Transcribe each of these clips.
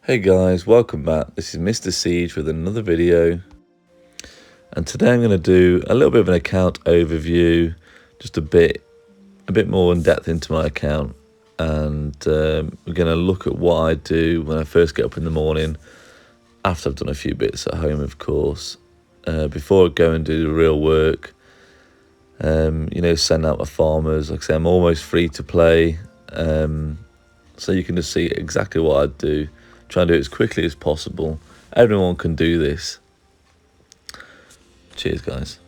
Hey guys, welcome back. This is Mr. Siege with another video, and today I'm going to do a little bit of an account overview, just a bit more in depth into my account, and we're going to look at what I do when I first get up in the morning, after I've done a few bits at home, of course, before I go and do the real work. Send out my farmers. Like I say, I'm almost free to play, so you can just see exactly what I do. Try and do it as quickly as possible. Everyone can do this. Cheers, guys.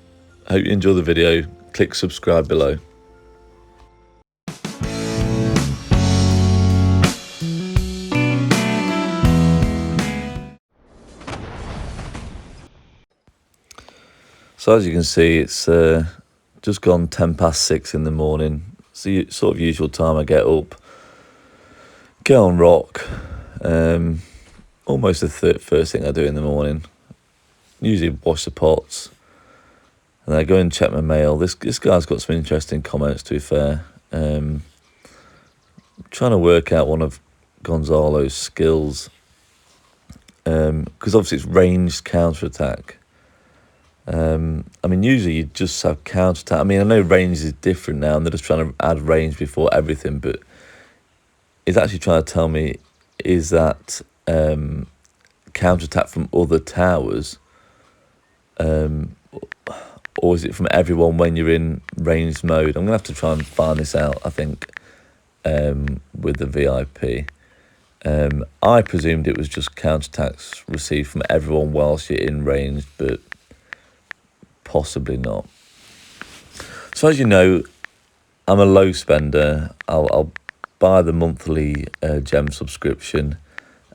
I hope you enjoy the video. Click subscribe below. So as you can see, it's just gone 6:10 in the morning. It's the sort of usual time I get up, get on rock. Almost the first thing I do in the morning. Usually wash the pots, and I go and check my mail. This guy's got some interesting comments, to be fair. Trying to work out one of Gonzalo's skills, because obviously it's ranged counterattack. Usually you just have counterattack. I know range is different now, and they're just trying to add range before everything, but it's actually trying to tell me, is that counterattack from other towers, or is it from everyone when you're in ranged mode? I'm gonna have to try and find this out, I think, with the VIP. I presumed it was just counterattacks received from everyone whilst you're in range, but possibly not. So as you know, I'm a low spender. I'll buy the monthly gem subscription,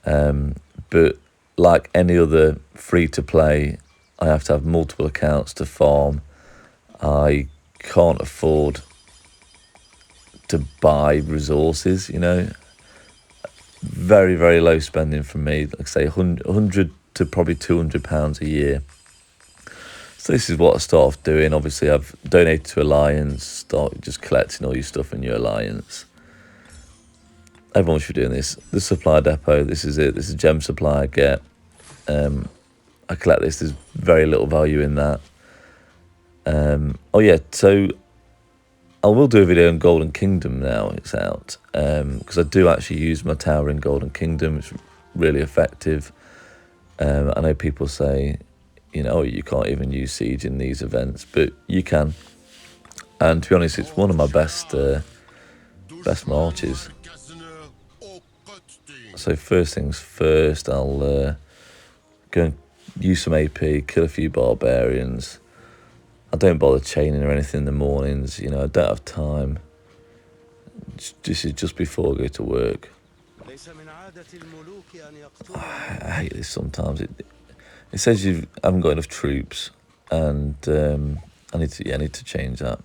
but like any other free-to-play, I have to have multiple accounts to farm. I can't afford to buy resources, Very, very low spending from me. Like I say, 100 to probably £200 a year. So this is what I start off doing. Obviously, I've donated to Alliance, start just collecting all your stuff in your Alliance. Everyone should be doing this. The supply depot, this is it. This is a gem supply I get. I collect this. There's very little value in that. So I will do a video on Golden Kingdom now it's out, because I do actually use my tower in Golden Kingdom. It's really effective. I know people say, you can't even use siege in these events, but you can. And to be honest, it's one of my best marches. So first things first, I'll go and use some AP, kill a few barbarians. I don't bother chaining or anything in the mornings. I don't have time. This is just before I go to work. I hate this sometimes. It says you haven't got enough troops, and I need to change that.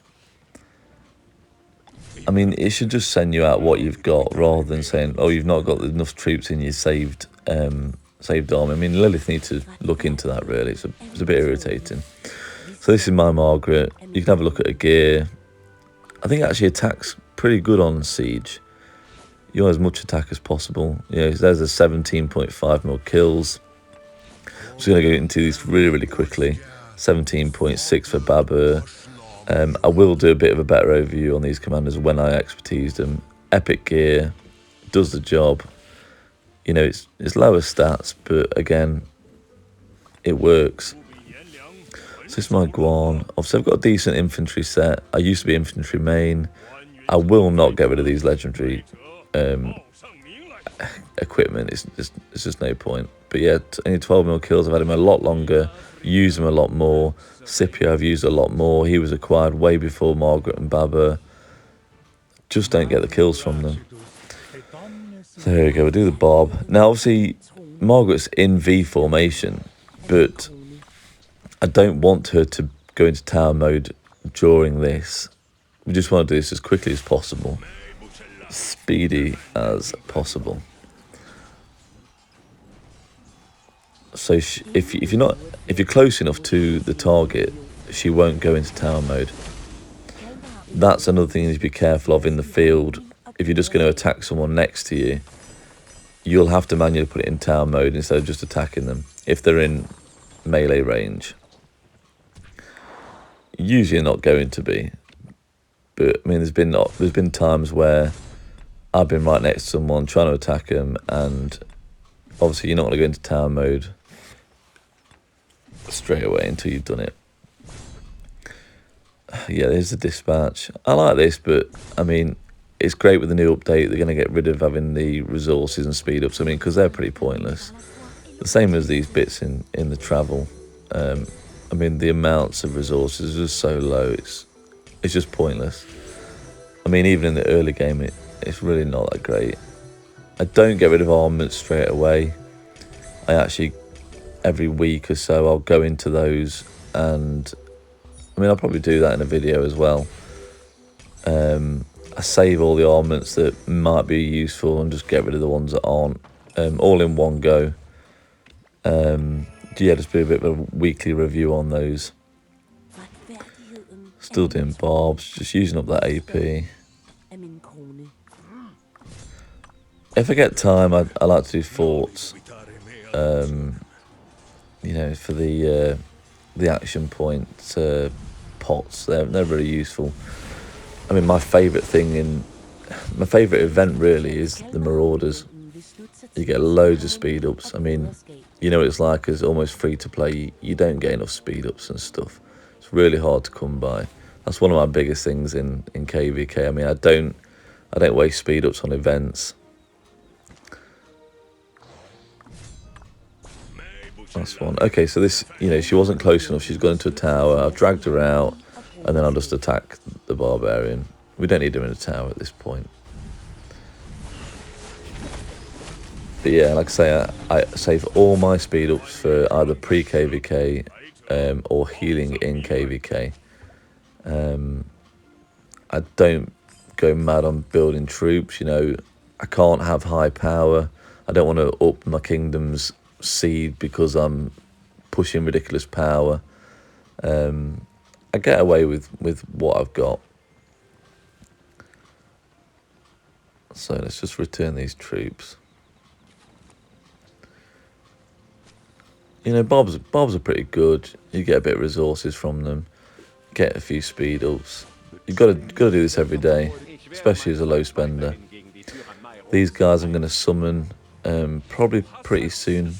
It should just send you out what you've got, rather than saying, oh, you've not got enough troops in your saved army. Lilith needs to look into that, really. It's a bit irritating. So this is my Margaret. You can have a look at her gear. I think it actually attacks pretty good on siege. You want as much attack as possible. There's a 17.5 mil kills. I'm just going to go into these really, really quickly. 17.6 for Babur. I will do a bit of a better overview on these commanders when I expertise them. Epic gear, does the job. It's lower stats, but again, it works. So this is my Guan. Obviously, I've got a decent infantry set. I used to be infantry main. I will not get rid of these legendary equipment. It's just no point. But yeah, only 12 mil kills. I've had him a lot longer, used him a lot more. Scipio I've used a lot more. He was acquired way before Margaret and Babur. Just don't get the kills from them. So there we go, we'll do the Bob. Now obviously Margaret's in V formation, but I don't want her to go into tower mode during this. We just want to do this as quickly as possible, speedy as possible. So if you're close enough to the target, she won't go into tower mode. That's another thing you need to be careful of in the field. If you're just going to attack someone next to you, you'll have to manually put it in tower mode instead of just attacking them if they're in melee range. Usually not going to be, but I mean there's been times where I've been right next to someone trying to attack them, and obviously you're not going to go into tower mode straight away until you've done it. Yeah, there's the dispatch. I like this, but I mean, it's great with the new update. They're going to get rid of having the resources and speed ups. I mean, because they're pretty pointless. The same as these bits in the travel. I mean, the amounts of resources are just so low. It's just pointless. I mean, even in the early game, it's really not that great. I don't get rid of armaments straight away. I actually, every week or so, I'll go into those, and I mean, I'll probably do that in a video as well. I save all the armaments that might be useful and just get rid of the ones that aren't, all in one go. Yeah, just do a bit of a weekly review on those. Still doing barbs, just using up that AP. If I get time, I like to do forts. You know, for the action point pots, they're really useful. I mean, my favourite event really is the Marauders. You get loads of speed ups. I mean, you know what it's like as almost free to play. You don't get enough speed ups and stuff. It's really hard to come by. That's one of my biggest things in KVK. I mean, I don't waste speed ups on events. Last one. Okay, so this, you know, she wasn't close enough. She's gone into a tower. I've dragged her out, and then I'll just attack the barbarian. We don't need her in a tower at this point. But yeah, like I say, I save all my speed ups for either pre-KVK or healing in KVK. I don't go mad on building troops, you know. I can't have high power. I don't want to up my kingdom's seed because I'm pushing ridiculous power. I get away with what I've got. So let's just return these troops. You know, bobs are pretty good. You get a bit of resources from them, get a few speed ups. You've got to do this every day, especially as a low spender. These guys I'm going to summon probably pretty soon.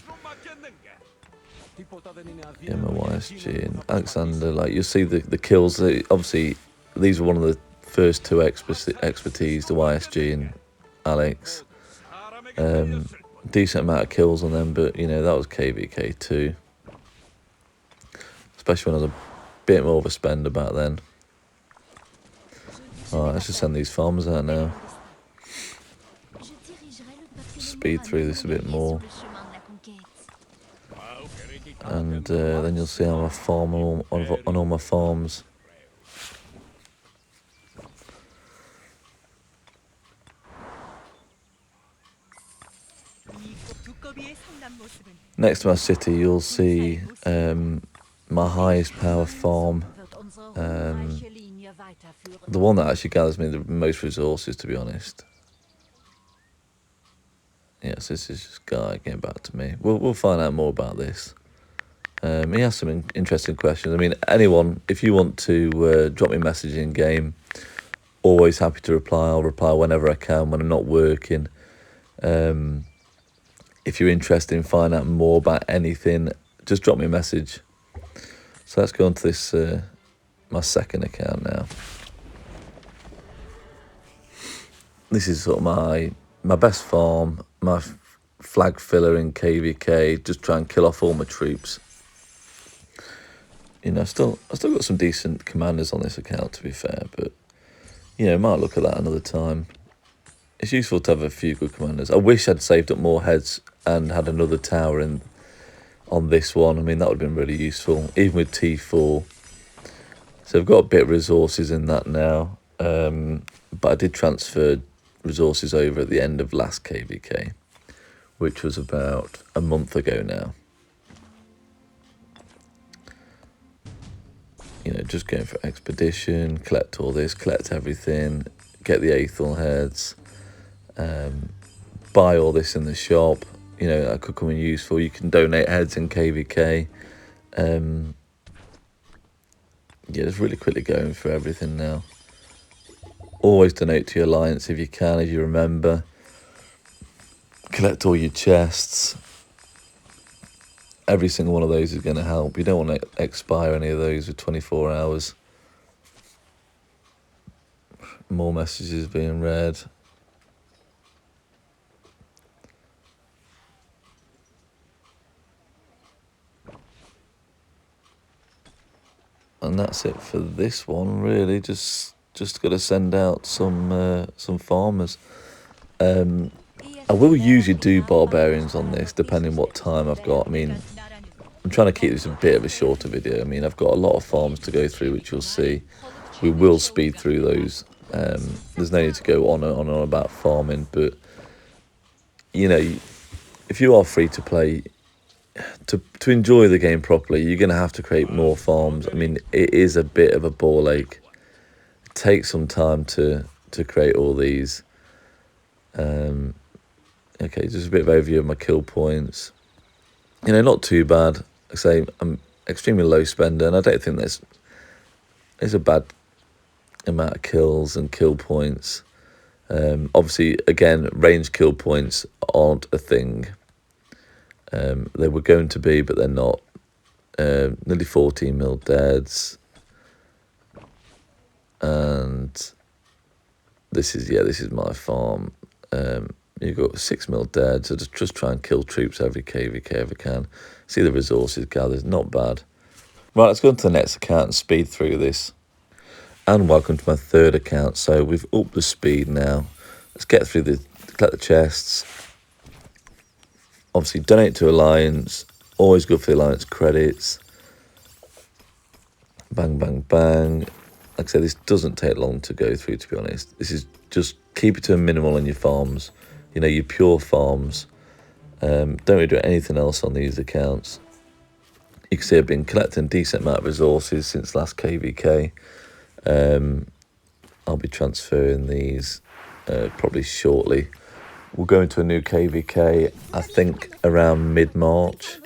Yeah, my YSG and Alexander, like you'll see the kills. Obviously, these were one of the first two expertise, the YSG and Alex. Decent amount of kills on them, but you know, that was KVK too. Especially when I was a bit more of a spender back then. Alright, let's just send these farmers out now. Speed through this a bit more. And then you'll see how I farm on all my farms. Next to my city, you'll see my highest power farm. The one that actually gathers me the most resources, to be honest. Yes, this is just Guy getting back to me. We'll find out more about this. He has some interesting questions. I mean, anyone, if you want to drop me a message in game, always happy to reply. I'll reply whenever I can when I'm not working. If you're interested in finding out more about anything, just drop me a message. So let's go on to this, my second account now. This is sort of my best farm, my flag filler in KVK, just try and kill off all my troops. You know, I've still got some decent commanders on this account, to be fair, but, you know, might look at that another time. It's useful to have a few good commanders. I wish I'd saved up more heads and had another tower on this one. I mean, that would have been really useful, even with T4. So I've got a bit of resources in that now, but I did transfer resources over at the end of last KVK, which was about a month ago now. You know, just going for expedition, collect all this, collect everything, get the Aethel heads, buy all this in the shop. You know, that could come in useful. You can donate heads in KVK. Yeah, just really quickly going for everything now. Always donate to your alliance if you can, if you remember. Collect all your chests. Every single one of those is going to help. You don't want to expire any of those with 24 hours. More messages being read. And that's it for this one, really. Just got to send out some farmers. I will usually do barbarians on this, depending what time I've got. I mean, I'm trying to keep this a bit of a shorter video. I mean, I've got a lot of farms to go through, which you'll see. We will speed through those. There's no need to go on and on and on about farming, but you know, if you are free to play, to enjoy the game properly, you're going to have to create more farms. I mean, it is a bit of a ball ache. It takes some time to create all these. Okay, just a bit of overview of my kill points. You know, not too bad. I say I'm extremely low spender, and I don't think there's a bad amount of kills and kill points. Obviously, again, range kill points aren't a thing. They were going to be, but they're not. Nearly 14 mil deads, and this is my farm. You've got 6 mil dead, so just try and kill troops every KVK if you can. See the resources gathered, not bad. Right, let's go on to the next account and speed through this. And welcome to my third account. So we've upped the speed now. Let's get through collect the chests. Obviously, donate to Alliance. Always good for the Alliance credits. Bang, bang, bang. Like I said, this doesn't take long to go through, to be honest. This is just keep it to a minimal in your farms. You know, your pure farms. Don't really do anything else on these accounts. You can see I've been collecting a decent amount of resources since last KVK. I'll be transferring these probably shortly. We'll go into a new KVK, I think, around mid-March.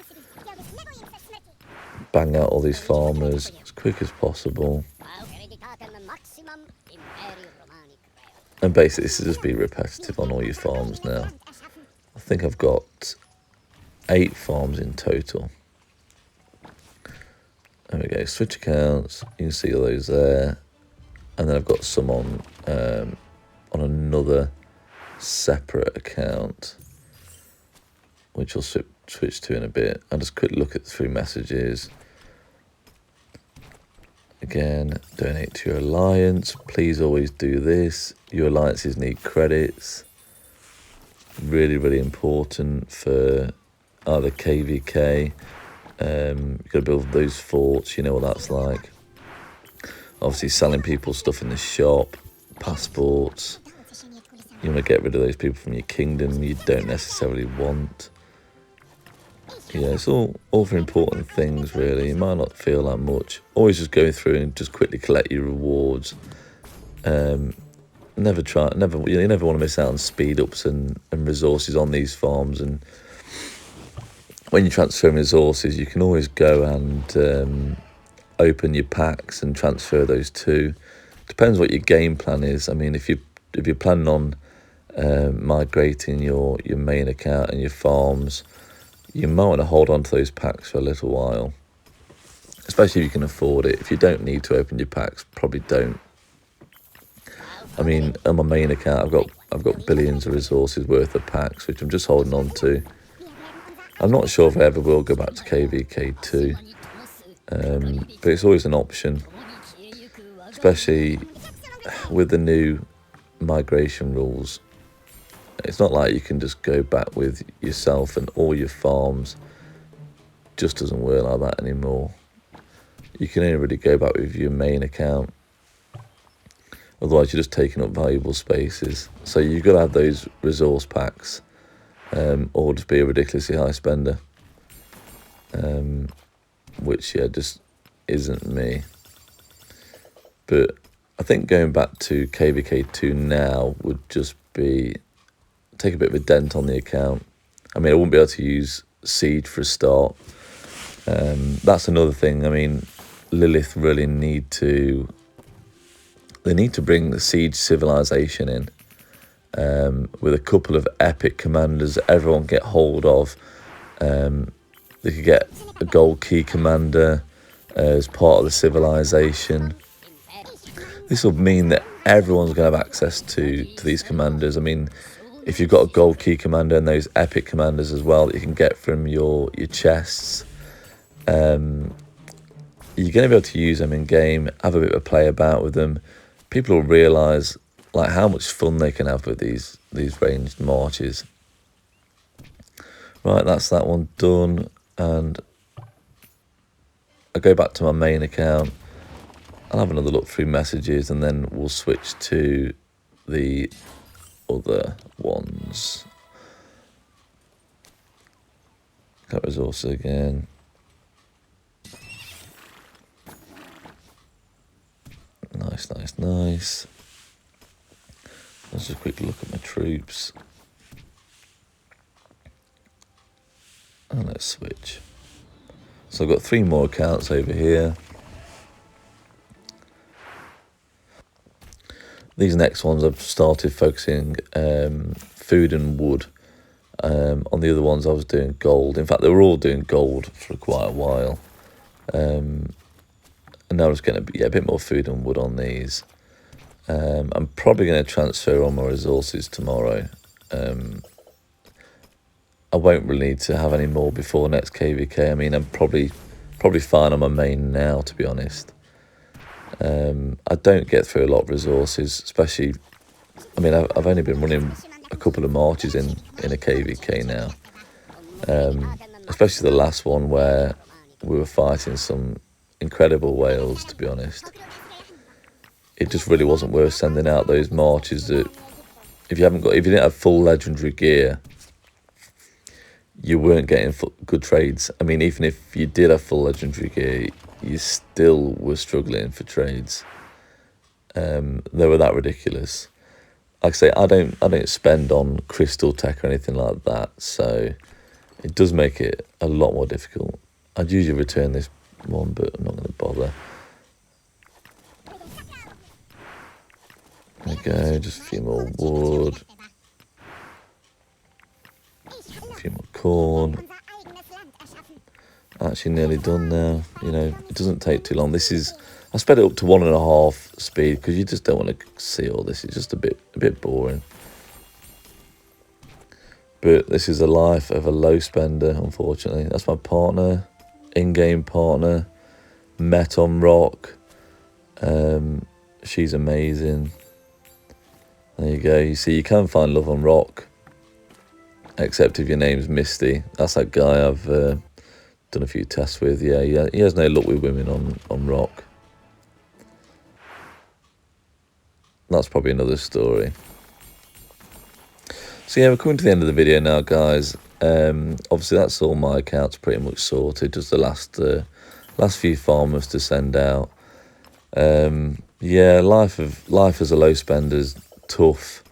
Bang out all these farmers as quick as possible. And basically, this will just be repetitive on all your farms now. I think I've got 8 farms in total. There we go, switch accounts. You can see all those there. And then I've got some on another separate account, which I'll switch to in a bit. I'll just quickly look through messages. Again, donate to your alliance. Please always do this. Your alliances need credits. Really, really important for either KVK. You've got to build those forts. You know what that's like. Obviously, selling people stuff in the shop, passports. You want to get rid of those people from your kingdom you don't necessarily want. Yeah, it's all for important things, really. You might not feel that much. Always just go through and just quickly collect your rewards. You never want to miss out on speed ups and resources on these farms. And when you're transferring resources, you can always go and open your packs and transfer those too. Depends what your game plan is. I mean, if you're planning on migrating your main account and your farms, you might want to hold on to those packs for a little while, especially if you can afford it. If you don't need to open your packs, probably don't. I mean, on my main account, I've got billions of resources worth of packs, which I'm just holding on to. I'm not sure if I ever will go back to KVK2, but it's always an option, especially with the new migration rules. It's not like you can just go back with yourself and all your farms. Just doesn't work like that anymore. You can only really go back with your main account. Otherwise, you're just taking up valuable spaces. So you've got to have those resource packs, or just be a ridiculously high spender. Which, yeah, just isn't me. But I think going back to KVK2 now would just be take a bit of a dent on the account. I mean, I wouldn't be able to use Siege for a start. That's another thing. I mean, Lilith really need to bring the Siege civilization in, with a couple of epic commanders that everyone get hold of. They could get a gold key commander as part of the civilization. This will mean that everyone's going to have access to these commanders. I mean, if you've got a gold key commander and those epic commanders as well that you can get from your chests, you're going to be able to use them in game, have a bit of a play about with them. People will realise like how much fun they can have with these ranged marches. Right, that's that one done, and I go back to my main account. I'll have another look through messages, and then we'll switch to the other ones. Got resources again. Nice, nice, nice. Let's just quickly look at my troops. And let's switch. So I've got 3 more accounts over here. These next ones I've started focusing food and wood. On the other ones I was doing gold. In fact, they were all doing gold for quite a while. And now I'm just going to a bit more food and wood on these. I'm probably going to transfer all my resources tomorrow. I won't really need to have any more before next KVK. I mean, I'm probably fine on my main now, to be honest. I don't get through a lot of resources, especially, I mean, I've only been running a couple of marches in a KVK now. Especially the last one where we were fighting some incredible whales, to be honest. It just really wasn't worth sending out those marches that, if you didn't have full legendary gear, you weren't getting good trades. I mean, even if you did have full legendary gear, you still were struggling for trades. They were that ridiculous. Like I say, I don't spend on crystal tech or anything like that, so it does make it a lot more difficult. I'd usually return this one, but I'm not going to bother. There we go, just a few more wood. A few more corn. Actually nearly done now. You know, it doesn't take too long. I sped it up to 1.5 speed because you just don't want to see all this. It's just a bit boring. But this is the life of a low spender, unfortunately. That's my partner, in-game partner, met on Rock. She's amazing. There you go. You see, you can find love on Rock, except if your name's Misty. That's that guy I've done a few tests with. Yeah, he has no luck with women on Rock. That's probably another story. So yeah, we're coming to the end of the video now, guys. Obviously, that's all my accounts pretty much sorted. Just the last few farmers to send out. Yeah, life as a low spender's tough.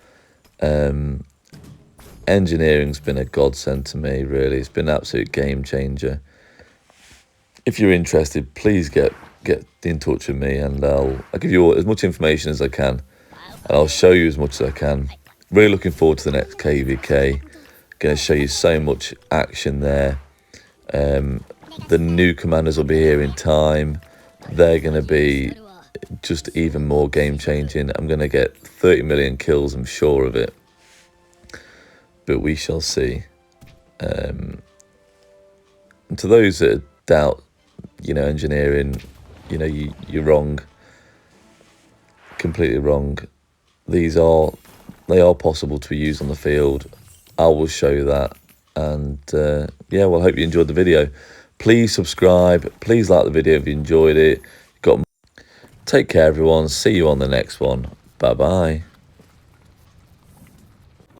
Engineering's been a godsend to me, really. It's been an absolute game changer. If you're interested, please get in touch with me, and I'll give you as much information as I can, and I'll show you as much as I can. Really looking forward to the next KVK. Going to show you so much action there. The new commanders will be here in time. They're going to be just even more game changing. I'm going to get 30 million kills, I'm sure of it. But we shall see. And to those that doubt, engineering, you're wrong. Completely wrong. They are possible to be used on the field. I will show you that. And yeah, well, I hope you enjoyed the video. Please subscribe. Please like the video if you enjoyed it. Take care, everyone. See you on the next one. Bye-bye.